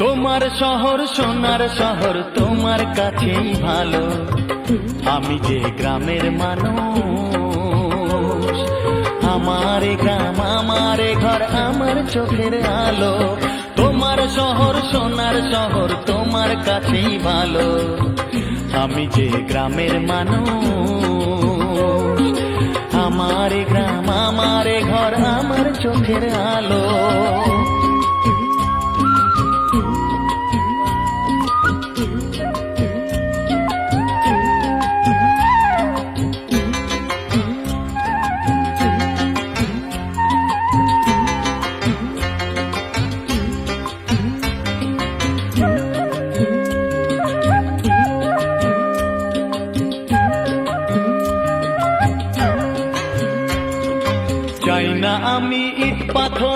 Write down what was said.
তোমার শহর সোনার শহর তোমার কাছেই ভালো, আমি যে গ্রামের মানুষ। আমার গ্রাম আমার ঘর আমার চোখের আলো, তোমার শহর সোনার শহর তোমার কাছেই ভালো, আমি যে গ্রামের মানুষ। আমার গ্রাম আমার ঘর আমার চোখের আলো। চাই না আমি ইট পাথর